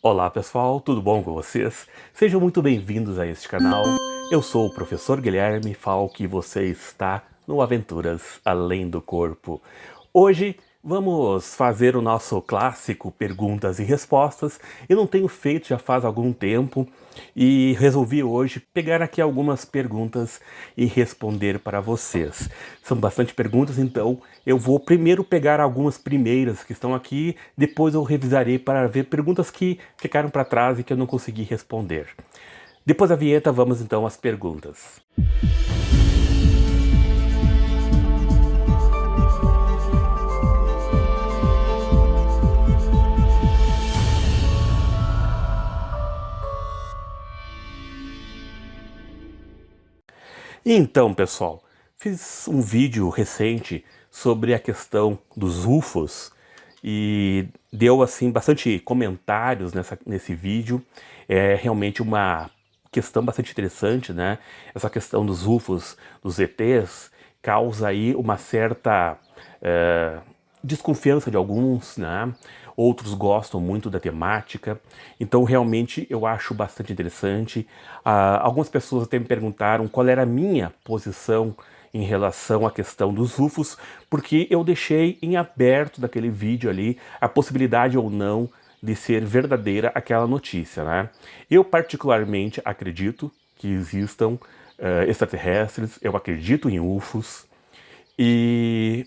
Olá pessoal, tudo bom com vocês? Sejam muito bem-vindos a este canal. Eu sou o professor Guilherme Falck e você está no Aventuras Além do Corpo. Hoje vamos fazer o nosso clássico perguntas e respostas. Eu não tenho feito já faz algum tempo e resolvi hoje pegar aqui algumas perguntas e responder para vocês. São bastante perguntas, então eu vou primeiro pegar algumas primeiras que estão aqui, depois eu revisarei para ver perguntas que ficaram para trás e que eu não consegui responder. Depois da vinheta, vamos então às perguntas. Então, pessoal, fiz um vídeo recente sobre a questão dos UFOs e deu assim bastante comentários nesse vídeo. É realmente uma questão bastante interessante, né? Essa questão dos UFOs, dos ETs, causa aí uma certa desconfiança de alguns, né? Outros gostam muito da temática, então realmente eu acho bastante interessante. Algumas pessoas até me perguntaram qual era a minha posição em relação à questão dos UFOs, porque eu deixei em aberto daquele vídeo ali a possibilidade ou não de ser verdadeira aquela notícia, né? Eu particularmente acredito que existam extraterrestres, eu acredito em UFOs, e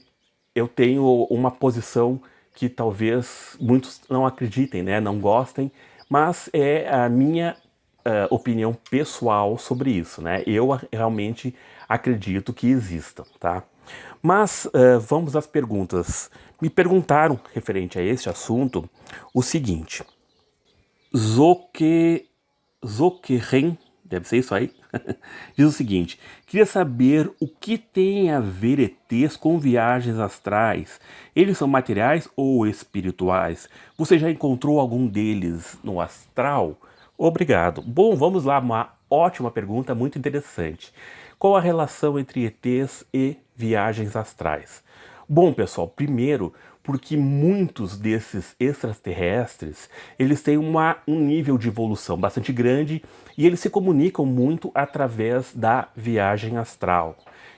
eu tenho uma posição que talvez muitos não acreditem, né, não gostem, mas é a minha opinião pessoal sobre isso, né? Eu realmente acredito que existam, tá? Mas vamos às perguntas. Me perguntaram, referente a este assunto, o seguinte: Zoque Zoquerem, deve ser isso aí, diz o seguinte: queria saber o que tem a ver ETs com viagens astrais. Eles são materiais ou espirituais? Você já encontrou algum deles no astral? Obrigado. Bom, vamos lá, uma ótima pergunta, muito interessante. Qual a relação entre ETs e viagens astrais? Bom, pessoal, primeiro, porque muitos desses extraterrestres, eles têm um nível de evolução bastante grande e eles se comunicam muito através da viagem astral.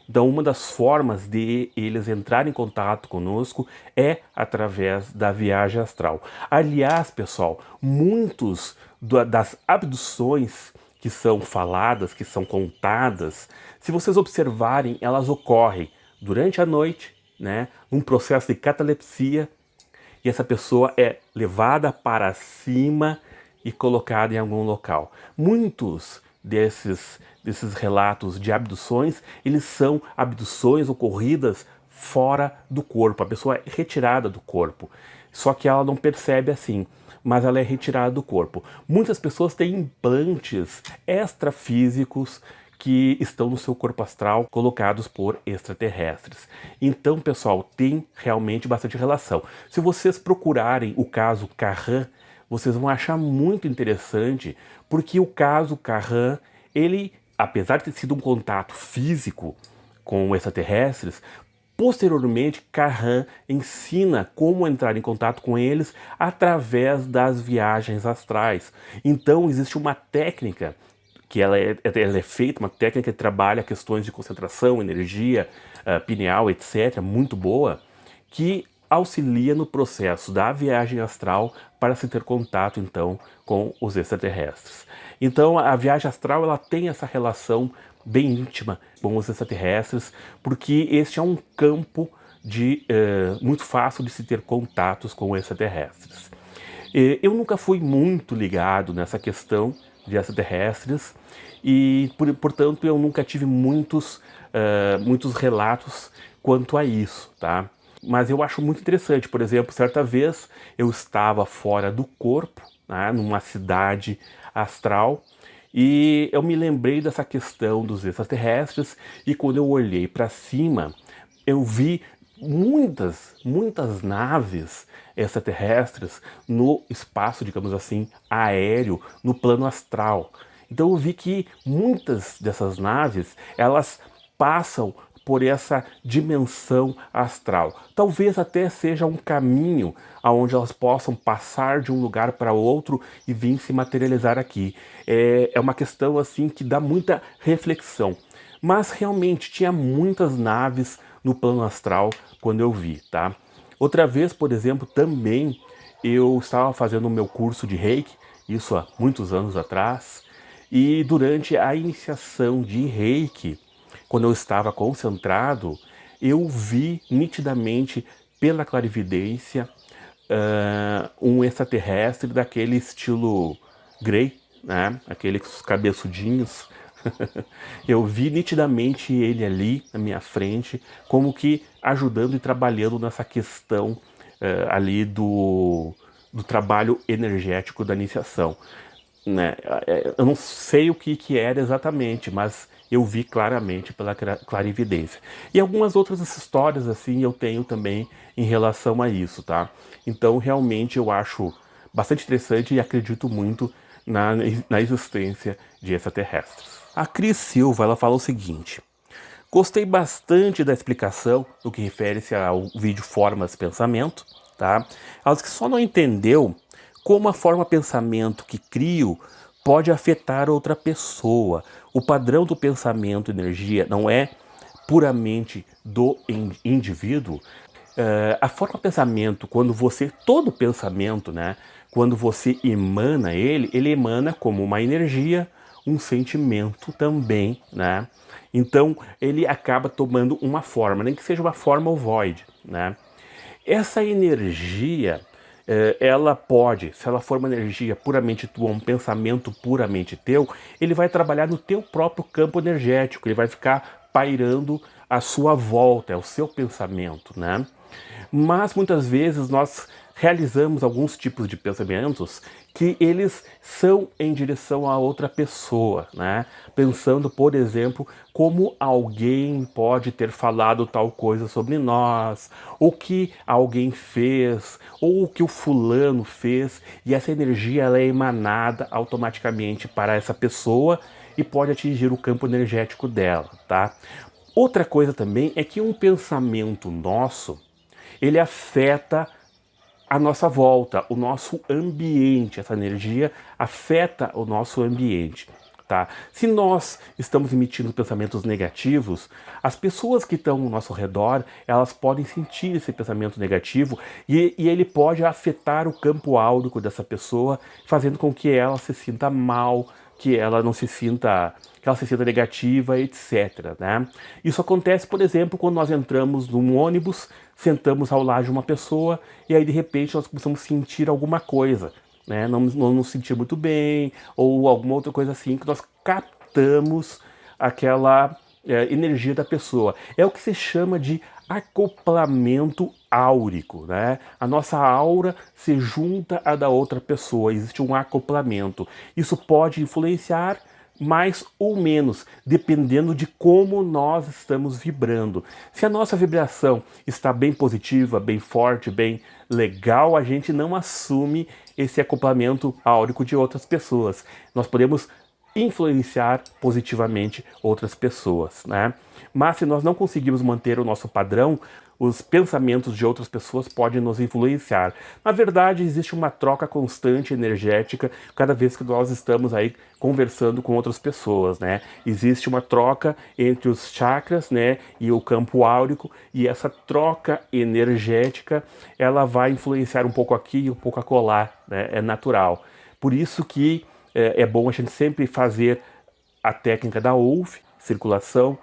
Então, uma das formas de eles entrarem em contato conosco é através da viagem astral. Aliás, pessoal, muitos das abduções que são faladas, que são contadas, se vocês observarem, elas ocorrem durante a noite, né, um processo de catalepsia, e essa pessoa é levada para cima e colocada em algum local. Muitos desses relatos de abduções, eles são abduções ocorridas fora do corpo. A pessoa é retirada do corpo, só que ela não percebe assim, mas ela é retirada do corpo. Muitas pessoas têm implantes extrafísicos que estão no seu corpo astral colocados por extraterrestres. Então, pessoal, tem realmente bastante relação. Se vocês procurarem o caso Carran, vocês vão achar muito interessante, porque o caso Carran, ele, apesar de ter sido um contato físico com extraterrestres, posteriormente, Carran ensina como entrar em contato com eles através das viagens astrais. Então, existe uma técnica que ela é feita, uma técnica que trabalha questões de concentração, energia, pineal, etc., muito boa, que auxilia no processo da viagem astral para se ter contato, então, com os extraterrestres. Então, a viagem astral ela tem essa relação bem íntima com os extraterrestres, porque este é um campo muito fácil de se ter contatos com extraterrestres. Eu nunca fui muito ligado nessa questão de extraterrestres e, portanto, eu nunca tive muitos relatos quanto a isso, tá? Mas eu acho muito interessante. Por exemplo, certa vez eu estava fora do corpo, né, numa cidade astral, e eu me lembrei dessa questão dos extraterrestres, e quando eu olhei para cima, eu vi muitas naves extraterrestres no espaço, digamos assim, aéreo, no plano astral. Então eu vi que muitas dessas naves, elas passam por essa dimensão astral. Talvez até seja um caminho aonde elas possam passar de um lugar para outro e vir se materializar aqui. É uma questão assim que dá muita reflexão. Mas realmente tinha muitas naves no plano astral quando eu vi, tá? Outra vez, por exemplo, também eu estava fazendo o meu curso de Reiki, isso há muitos anos atrás, e durante a iniciação de Reiki, quando eu estava concentrado, eu vi nitidamente pela clarividência um extraterrestre daquele estilo Grey, né? Aqueles cabeçudinhos. Eu vi nitidamente ele ali na minha frente, como que ajudando e trabalhando nessa questão ali do trabalho energético da iniciação, né? Eu não sei o que era exatamente, mas eu vi claramente pela clarividência. E algumas outras histórias assim eu tenho também em relação a isso, tá? Então realmente eu acho bastante interessante e acredito muito na existência de extraterrestres. A Cris Silva, ela fala o seguinte: gostei bastante da explicação no que refere-se ao vídeo Formas Pensamento, tá? Ela diz que só não entendeu como a forma pensamento que crio pode afetar outra pessoa. O padrão do pensamento energia não é puramente do indivíduo. A forma pensamento, quando você, todo pensamento, né, quando você emana ele emana como uma energia, um sentimento também, né? Então ele acaba tomando uma forma, nem que seja uma forma ovoide, né? Essa energia, ela pode, se ela for uma energia puramente tua, um pensamento puramente teu, ele vai trabalhar no teu próprio campo energético, ele vai ficar pairando à sua volta, é o seu pensamento, né? Mas muitas vezes nós realizamos alguns tipos de pensamentos que eles são em direção a outra pessoa, né? Pensando, por exemplo, como alguém pode ter falado tal coisa sobre nós, o que alguém fez, ou o que o fulano fez, e essa energia ela é emanada automaticamente para essa pessoa e pode atingir o campo energético dela, tá? Outra coisa também é que um pensamento nosso, ele afeta a nossa volta, o nosso ambiente. Essa energia afeta o nosso ambiente, tá? Se nós estamos emitindo pensamentos negativos, as pessoas que estão ao nosso redor, elas podem sentir esse pensamento negativo e ele pode afetar o campo áurico dessa pessoa, fazendo com que ela se sinta mal, que ela não se sinta, que ela se sinta negativa, etc, né? Isso acontece, por exemplo, quando nós entramos num ônibus, sentamos ao lado de uma pessoa e aí de repente nós começamos a sentir alguma coisa, né? Não nos sentir muito bem ou alguma outra coisa assim que nós captamos aquela energia da pessoa. É o que se chama de acoplamento áurico, né? A nossa aura se junta à da outra pessoa, existe um acoplamento. Isso pode influenciar mais ou menos, dependendo de como nós estamos vibrando. Se a nossa vibração está bem positiva, bem forte, bem legal, a gente não assume esse acoplamento áurico de outras pessoas. Nós podemos influenciar positivamente outras pessoas, né? Mas se nós não conseguimos manter o nosso padrão, os pensamentos de outras pessoas podem nos influenciar. Na verdade, existe uma troca constante energética cada vez que nós estamos aí conversando com outras pessoas, né? Existe uma troca entre os chakras, né, e o campo áurico, e essa troca energética, ela vai influenciar um pouco aqui e um pouco acolá, né? É natural. Por isso que é bom a gente sempre fazer a técnica da OLF, circulação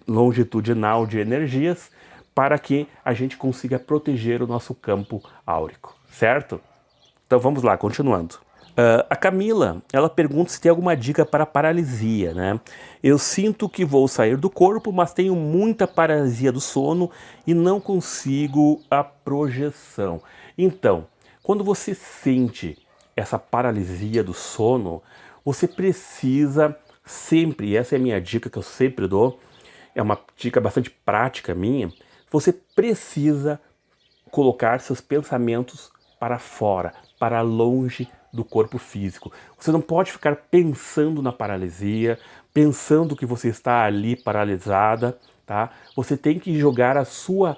longitudinal de energias, para que a gente consiga proteger o nosso campo áurico, certo? Então vamos lá, continuando. A Camila, ela pergunta se tem alguma dica para paralisia, né? Eu sinto que vou sair do corpo, mas tenho muita paralisia do sono e não consigo a projeção. Então, quando você sente essa paralisia do sono, você precisa sempre, e essa é a minha dica que eu sempre dou, é uma dica bastante prática minha, você precisa colocar seus pensamentos para fora, para longe do corpo físico. Você não pode ficar pensando na paralisia, pensando que você está ali paralisada, tá? Você tem que jogar a sua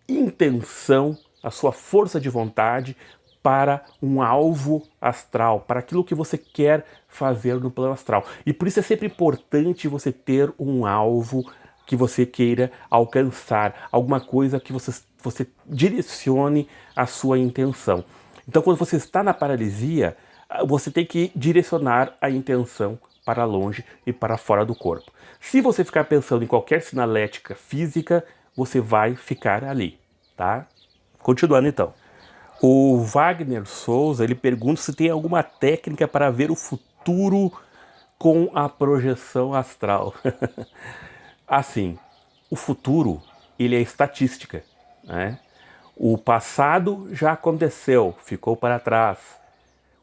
intenção, a sua força de vontade para um alvo astral, para aquilo que você quer fazer no plano astral. E por isso é sempre importante você ter um alvo que você queira alcançar, alguma coisa que você direcione a sua intenção. Então, quando você está na paralisia, você tem que direcionar a intenção para longe e para fora do corpo. Se você ficar pensando em qualquer sinalética física, você vai ficar ali, tá? Continuando então. O Wagner Souza, ele pergunta se tem alguma técnica para ver o futuro com a projeção astral. Assim, o futuro, ele é estatística, né? O passado já aconteceu, ficou para trás.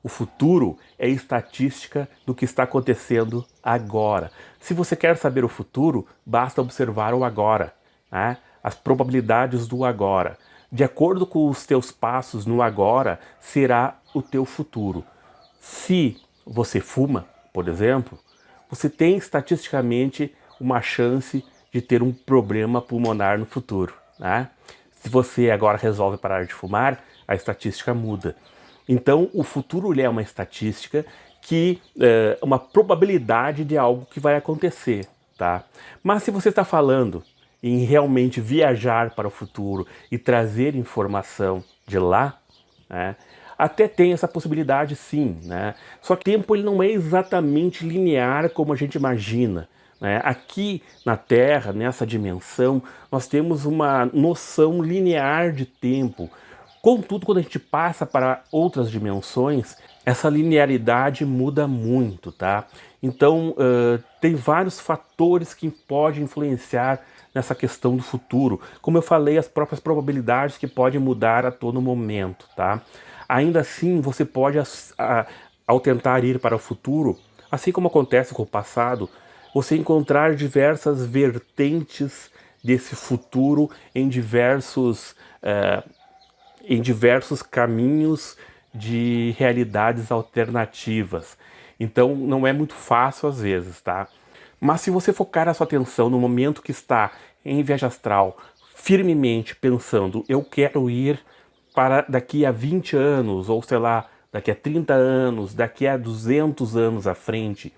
O futuro é estatística do que está acontecendo agora. Se você quer saber o futuro, basta observar o agora, né? As probabilidades do agora. De acordo com os teus passos no agora, será o teu futuro. Se você fuma, por exemplo, você tem estatisticamente uma chance de ter um problema pulmonar no futuro, né? Se você agora resolve parar de fumar, a estatística muda. Então, o futuro é uma estatística que é uma probabilidade de algo que vai acontecer, tá? Mas se você está falando em realmente viajar para o futuro e trazer informação de lá, né, até tem essa possibilidade sim, né? Só que o tempo ele não é exatamente linear como a gente imagina, né? Aqui na Terra, nessa dimensão, nós temos uma noção linear de tempo. Contudo, quando a gente passa para outras dimensões, essa linearidade muda muito, tá? Então, tem vários fatores que podem influenciar nessa questão do futuro. Como eu falei, as próprias probabilidades que podem mudar a todo momento, tá? Ainda assim, você pode, ao tentar ir para o futuro, assim como acontece com o passado, você encontrar diversas vertentes desse futuro em diversos caminhos de realidades alternativas. Então não é muito fácil às vezes, tá? Mas se você focar a sua atenção no momento que está em viagem astral, firmemente pensando, eu quero ir para daqui a 20 anos, ou sei lá, daqui a 30 anos, daqui a 200 anos à frente,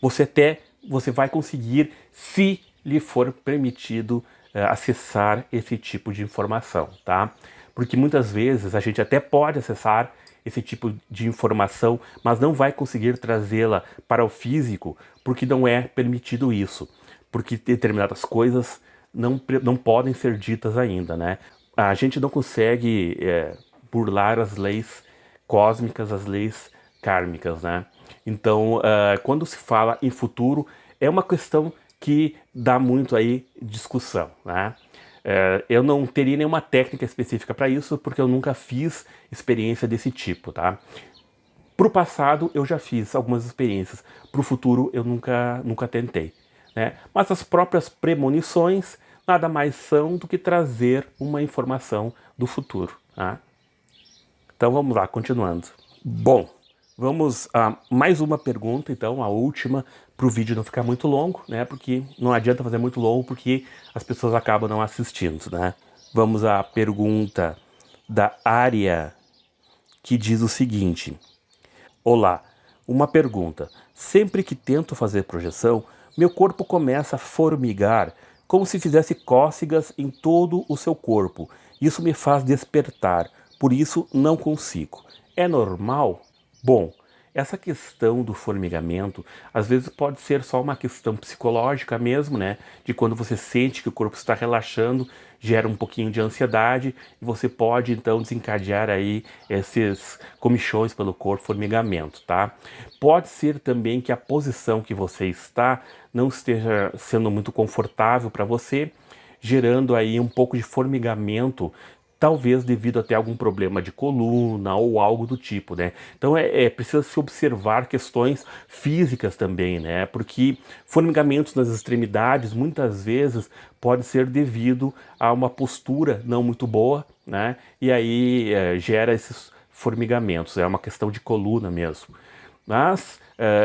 você vai conseguir, se lhe for permitido, acessar esse tipo de informação, tá? Porque muitas vezes a gente até pode acessar esse tipo de informação, mas não vai conseguir trazê-la para o físico, porque não é permitido isso, porque determinadas coisas não podem ser ditas ainda, né? A gente não consegue burlar as leis cósmicas, as leis kármicas, né? Então, quando se fala em futuro, é uma questão que dá muito aí discussão, né? Eu não teria nenhuma técnica específica para isso, porque eu nunca fiz experiência desse tipo, tá? Para o passado eu já fiz algumas experiências, para o futuro eu nunca tentei, né? Mas as próprias premonições nada mais são do que trazer uma informação do futuro, tá? Então vamos lá, continuando. Bom, vamos a mais uma pergunta, então, a última, para o vídeo não ficar muito longo, né? Porque não adianta fazer muito longo, porque as pessoas acabam não assistindo, né? Vamos à pergunta da Área, que diz o seguinte: Olá, uma pergunta. Sempre que tento fazer projeção, meu corpo começa a formigar, como se fizesse cócegas em todo o seu corpo. Isso me faz despertar, por isso não consigo. É normal? Bom, essa questão do formigamento, às vezes pode ser só uma questão psicológica mesmo, né? De quando você sente que o corpo está relaxando, gera um pouquinho de ansiedade e você pode então desencadear aí esses comichões pelo corpo, formigamento, tá? Pode ser também que a posição que você está não esteja sendo muito confortável para você, gerando aí um pouco de formigamento, talvez devido até a algum problema de coluna ou algo do tipo, né? Então precisa se observar questões físicas também, né? Porque formigamentos nas extremidades muitas vezes pode ser devido a uma postura não muito boa, né? E aí gera esses formigamentos, é uma questão de coluna mesmo. Mas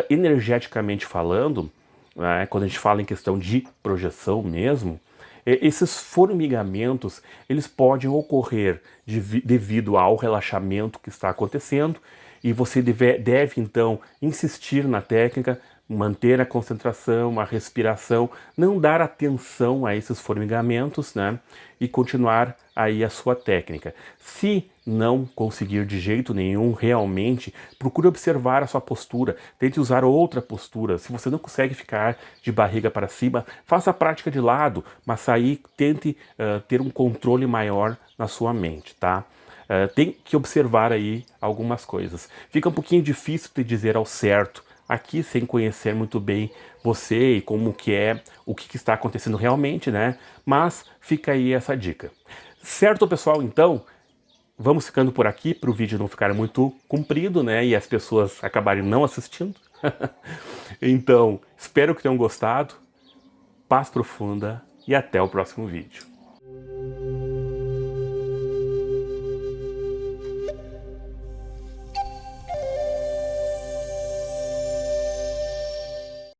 energeticamente falando, né, quando a gente fala em questão de projeção mesmo, Esses formigamentos, eles podem ocorrer devido ao relaxamento que está acontecendo, e você deve então insistir na técnica, manter a concentração, a respiração, não dar atenção a esses formigamentos, né? E continuar aí a sua técnica. Se não conseguir de jeito nenhum, realmente, procure observar a sua postura, tente usar outra postura. Se você não consegue ficar de barriga para cima, faça a prática de lado, mas aí tente ter um controle maior na sua mente, tá? Tem que observar aí algumas coisas. Fica um pouquinho difícil de dizer ao certo aqui, sem conhecer muito bem você e como que é, o que está acontecendo realmente, né? Mas fica aí essa dica. Certo, pessoal? Então, vamos ficando por aqui para o vídeo não ficar muito comprido, né? E as pessoas acabarem não assistindo. Então, espero que tenham gostado. Paz profunda e até o próximo vídeo.